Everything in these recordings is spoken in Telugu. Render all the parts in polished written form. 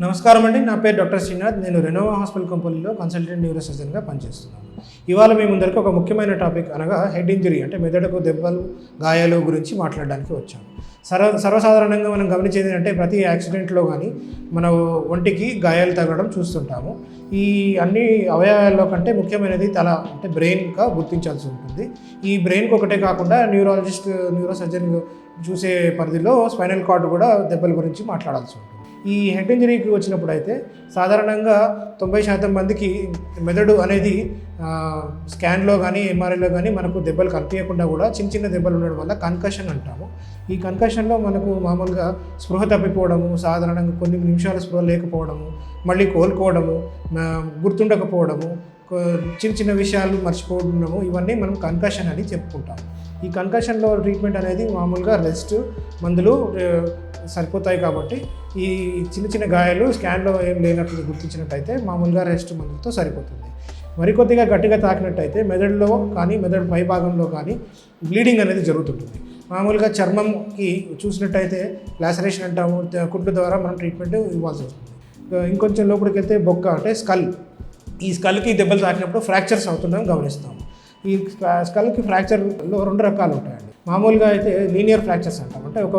నమస్కారం అండి. నా పేరు డాక్టర్ శ్రీనాథ్. నేను రెనోవా హాస్పిటల్ కంపెనీలో కన్సల్టెంట్ న్యూరోసర్జన్గా పనిచేస్తున్నాను. ఇవాళ మీ ముందరికి ఒక ముఖ్యమైన టాపిక్ అనగా హెడ్ ఇంజరీ అంటే మెదడుకు దెబ్బలు గాయాలు గురించి మాట్లాడడానికి వచ్చాను. సర్వసాధారణంగా మనం గమనించేది అంటే ప్రతి యాక్సిడెంట్లో కానీ మన ఒంటికి గాయాలు తగలడం చూస్తుంటాము. ఈ అన్ని అవయవాల్లో కంటే ముఖ్యమైనది తల అంటే బ్రెయిన్గా గుర్తించాల్సి ఉంటుంది. ఈ బ్రెయిన్కి ఒకటే కాకుండా న్యూరోసర్జన్ చూసే పరిధిలో స్పైనల్ కార్డ్ కూడా దెబ్బల గురించి మాట్లాడాల్సి ఉంటుంది. ఈ హెడ్ ఇంజరీకి వచ్చినప్పుడు అయితే సాధారణంగా 90% మందికి మెదడు అనేది స్కాన్లో కానీ ఎంఆర్ఐలో కానీ మనకు దెబ్బలు కనిపించకుండా కూడా చిన్న చిన్న దెబ్బలు ఉండడం వల్ల కన్కషన్ అంటాము. ఈ కన్కషన్లో మనకు మామూలుగా స్పృహ తప్పిపోవడము, సాధారణంగా కొన్ని నిమిషాల స్పృహ లేకపోవడము, మళ్ళీ కోలుకోవడము, గుర్తుండకపోవడము, చిన్న చిన్న విషయాలు మర్చిపోవడము, ఇవన్నీ మనం కన్కషన్ అని చెప్పుకుంటాం. ఈ కన్కషన్లో ట్రీట్మెంట్ అనేది మామూలుగా రెస్ట్ మందులు సరిపోతాయి. కాబట్టి ఈ చిన్న చిన్న గాయాలు స్కాన్లో ఏం లేనట్లు గుర్తించినట్టయితే మామూలుగా రెస్ట్ మందులతో సరిపోతుంది. మరికొద్దిగా గట్టిగా తాకినట్టయితే మెదడులో కానీ మెదడు పై భాగంలో కానీ బ్లీడింగ్ అనేది జరుగుతుంటుంది. మామూలుగా చర్మంకి చూసినట్టయితే లాసరేషన్ అంటాము, కుట్లు ద్వారా మనం ట్రీట్మెంట్ ఇవ్వాల్సి వస్తుంది. ఇంకొంచెం లోపలికి వెళ్తే బొక్క అంటే స్కల్, ఈ స్కల్కి దెబ్బలు తాకినప్పుడు ఫ్రాక్చర్స్ అవుతుందని గమనిస్తాము. ఈ స్కల్కి ఫ్రాక్చర్లో 2 రకాలు ఉంటాయండి. మామూలుగా అయితే లీనియర్ ఫ్రాక్చర్స్ అంటాం, అంటే ఒక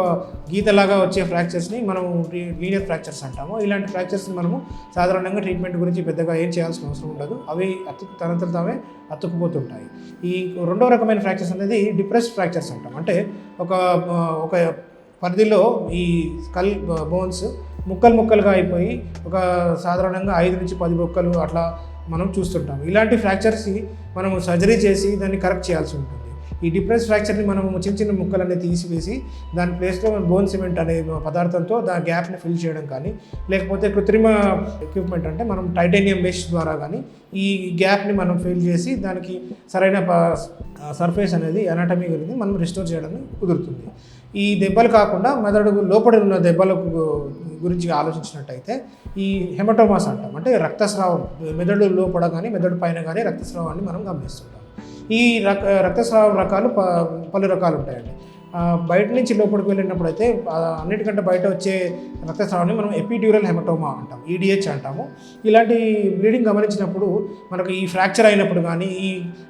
గీతలాగా వచ్చే ఫ్రాక్చర్స్ని మనం లీనియర్ ఫ్రాక్చర్స్ అంటాము. ఇలాంటి ఫ్రాక్చర్స్ని మనము సాధారణంగా ట్రీట్మెంట్ గురించి పెద్దగా ఏం చేయాల్సిన అవసరం ఉండదు, అవి తనంతట తామే అతుక్కుపోతుంటాయి. ఈ 2వ రకమైన ఫ్రాక్చర్స్ అనేది డిప్రెస్డ్ ఫ్రాక్చర్స్ అంటాం, అంటే ఒక పరిధిలో ఈ స్కల్ బోన్స్ ముక్కలుగా అయిపోయి ఒక సాధారణంగా 5 నుంచి 10 బొక్కలు అట్లా మనం చూస్తుంటాం. ఇలాంటి ఫ్రాక్చర్స్కి మనము సర్జరీ చేసి దాన్ని కరెక్ట్ చేయాల్సి ఉంటుంది. ఈ డిప్రెస్ ఫ్రాక్చర్ని మనము చిన్న చిన్న ముక్కలన్నీ తీసివేసి దాని ప్లేస్లో బోన్ సిమెంట్ అనే పదార్థంతో దాని గ్యాప్ని ఫిల్ చేయడం కానీ, లేకపోతే కృత్రిమ ఎక్విప్మెంట్ అంటే మనం టైటానియం మెష్ ద్వారా కానీ ఈ గ్యాప్ని మనం ఫిల్ చేసి దానికి సరైన సర్ఫేస్ అనేది అనాటమీ అనేది మనం రిస్టోర్ చేయడానికి కుదురుతుంది. ఈ దెబ్బలు కాకుండా మెదడు లోపల ఉన్న దెబ్బల గురించి ఆలోచించినట్టయితే ఈ హెమటోమాస్ అంటాం, అంటే రక్తస్రావం మెదడు లోపల కానీ మెదడు పైన కానీ రక్తస్రావాన్ని మనం గమనిస్తుంటాం. ఈ రక్తస్రావం రకాలు పలు రకాలు ఉంటాయండి. బయట నుంచి లోపలికి వెళ్ళినప్పుడు అయితే అన్నిటికంటే బయట వచ్చే రక్తస్రావాన్ని మనం ఎపిడ్యూరల్ హెమటోమా అంటాం, ఈడిహెచ్ అంటాము. ఇలాంటి బ్లీడింగ్ గమనించినప్పుడు మనకు ఈ ఫ్రాక్చర్ అయినప్పుడు కానీ, ఈ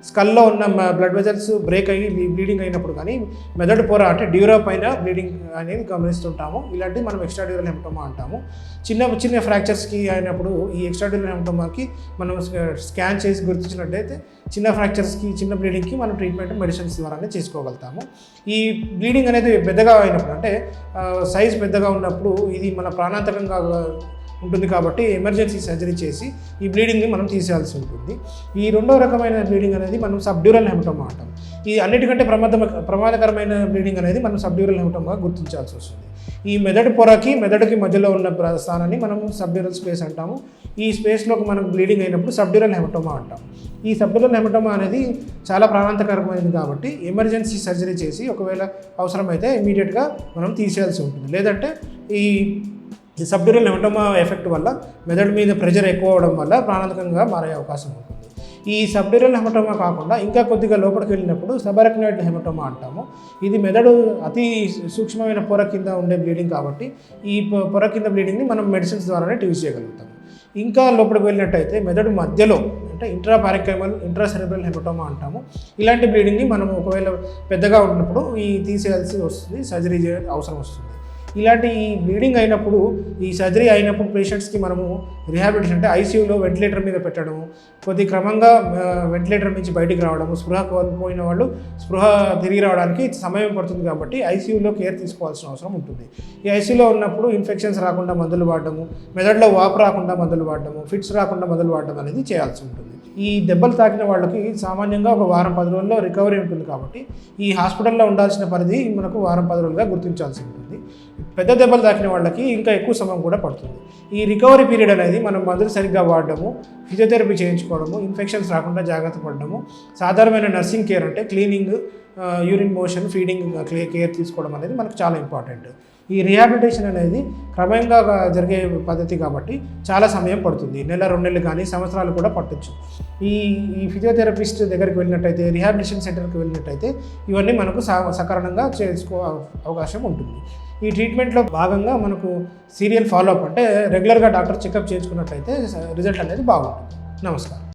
స్కల్లో ఉన్న బ్లడ్ వెజల్స్ బ్రేక్ అయ్యి బ్లీడింగ్ అయినప్పుడు కానీ మెదడు పొర అంటే డ్యూరా పైన బ్లీడింగ్ అనేది గమనిస్తుంటాము. ఇలాంటివి మనం ఎక్స్ట్రాడ్యూరల్ హెమటోమా అంటాము. చిన్న ఫ్రాక్చర్స్కి అయినప్పుడు ఈ ఎక్స్ట్రాడ్యూరల్ హెమటోమాకి మనం స్కాన్ చేసి గుర్తించినట్టయితే చిన్న ఫ్రాక్చర్స్కి చిన్న బ్లీడింగ్కి మనం ట్రీట్మెంట్ మెడిసిన్స్ ద్వారానే చేసుకోగలుగుతాము. ఈ బ్లీడింగ్ అనేది పెద్దగా అయినప్పుడు అంటే సైజ్ పెద్దగా ఉన్నప్పుడు ఇది మన ప్రాణాంతకంగా ఉంటుంది. కాబట్టి ఎమర్జెన్సీ సర్జరీ చేసి ఈ బ్లీడింగ్ని మనం తీసేయాల్సి ఉంటుంది. ఈ 2వ రకమైన బ్లీడింగ్ అనేది మనం సబ్డ్యూరల్ హెమటోమా అంటాం. ఈ అన్నిటికంటే ప్రమాదకరమైన బ్లీడింగ్ అనేది మనం సబ్డ్యూరల్ హెమటోమాగా గుర్తించాల్సి వస్తుంది. ఈ మెదడు పొరకి మెదడుకి మధ్యలో ఉన్న స్థానాన్ని మనం సబ్డ్యూరల్ స్పేస్ అంటాము. ఈ స్పేస్లోకి మనకు బ్లీడింగ్ అయినప్పుడు సబ్డ్యూరల్ హెమటోమా అంటాం. ఈ సబ్డ్యూరల్ హెమటోమా అనేది చాలా ప్రాణాంతకరమైనది కాబట్టి ఎమర్జెన్సీ సర్జరీ చేసి ఒకవేళ అవసరమైతే ఇమీడియట్గా మనం తీసేయాల్సి ఉంటుంది. లేదంటే ఈ సబ్డ్యూరల్ హెమటోమా ఎఫెక్ట్ వల్ల మెదడు మీద ప్రెషర్ ఎక్కువ అవడం వల్ల ప్రాణాంతకంగా మారే అవకాశం ఉంటుంది. ఈ సబ్డ్యూరల్ హెమటోమా కాకుండా ఇంకా కొద్దిగా లోపలికి వెళ్ళినప్పుడు సబరక్నాయిడ్ హెమటోమా అంటాము. ఇది మెదడు అతి సూక్ష్మమైన పొర కింద ఉండే బ్లీడింగ్ కాబట్టి ఈ పొర కింద బ్లీడింగ్ని మనం మెడిసిన్స్ ద్వారానే ట్రీట్ చేయగలుగుతాము. ఇంకా లోపలికి వెళ్ళినట్టయితే మెదడు మధ్యలో అంటే ఇంట్రాసెరెబ్రల్ హెమటోమా అంటాము. ఇలాంటి బ్లీడింగ్ని మనం ఒకవేళ పెద్దగా ఉన్నప్పుడు తీసేయాల్సి వస్తుంది, సర్జరీ అవసరం వస్తుంది. ఇలాంటి ఈ బ్లీడింగ్ అయినప్పుడు ఈ సర్జరీ అయినప్పుడు పేషెంట్స్కి మనము రిహాబిలిటేషన్ అంటే ఐసీయూలో వెంటిలేటర్ మీద పెట్టడము, కొద్ది క్రమంగా వెంటిలేటర్ నుంచి బయటికి రావడము, స్పృహ కోల్పోయిన వాళ్ళు స్పృహ తిరిగి రావడానికి సమయం పడుతుంది. కాబట్టి ఐసీయూలో కేర్ తీసుకోవాల్సిన అవసరం ఉంటుంది. ఈ ఐసీయూలో ఉన్నప్పుడు ఇన్ఫెక్షన్స్ రాకుండా మందులు వాడడము, మెదడులో వాపు రాకుండా మందులు వాడడము, ఫిట్స్ రాకుండా మందులు వాడడం అనేది చేయాల్సి ఉంటుంది. ఈ దెబ్బలు తాకిన వాళ్ళకి సామాన్యంగా ఒక వారం 10 రోజుల్లో రికవరీ ఉంటుంది. కాబట్టి ఈ హాస్పిటల్లో ఉండాల్సిన పరిధి మనకు వారం 10 రోజులుగా గుర్తించాల్సి ఉంటుంది. పెద్ద దెబ్బలు తాకిన వాళ్ళకి ఇంకా ఎక్కువ సమయం కూడా పడుతుంది. ఈ రికవరీ పీరియడ్ అనేది మనం మందులు సరిగ్గా వాడడము, ఫిజియోథెరపీ చేయించుకోవడము, ఇన్ఫెక్షన్స్ రాకుండా జాగ్రత్త పడడము, సాధారణమైన నర్సింగ్ కేర్ అంటే cleaning, urine motion, feeding care తీసుకోవడం అనేది మనకు చాలా ఇంపార్టెంట్. ఈ రీహాబిలిటేషన్ అనేది క్రమంగా జరిగే పద్ధతి కాబట్టి చాలా సమయం పడుతుంది. నెల 2 నెలలు కానీ సంవత్సరాలు కూడా పట్టొచ్చు. ఈ ఫిజియోథెరపిస్ట్ దగ్గరికి వెళ్ళినట్టయితే, రీహాబిలిటేషన్ సెంటర్కి వెళ్ళినట్టయితే ఇవన్నీ మనకు సకారణంగా చేసుకో అవకాశం ఉంటుంది. ఈ ట్రీట్మెంట్లో భాగంగా మనకు సీరియల్ ఫాలోఅప్ అంటే రెగ్యులర్గా డాక్టర్ చెకప్ చేసుకున్నట్లయితే రిజల్ట్ అనేది బాగుంటుంది. నమస్కారం.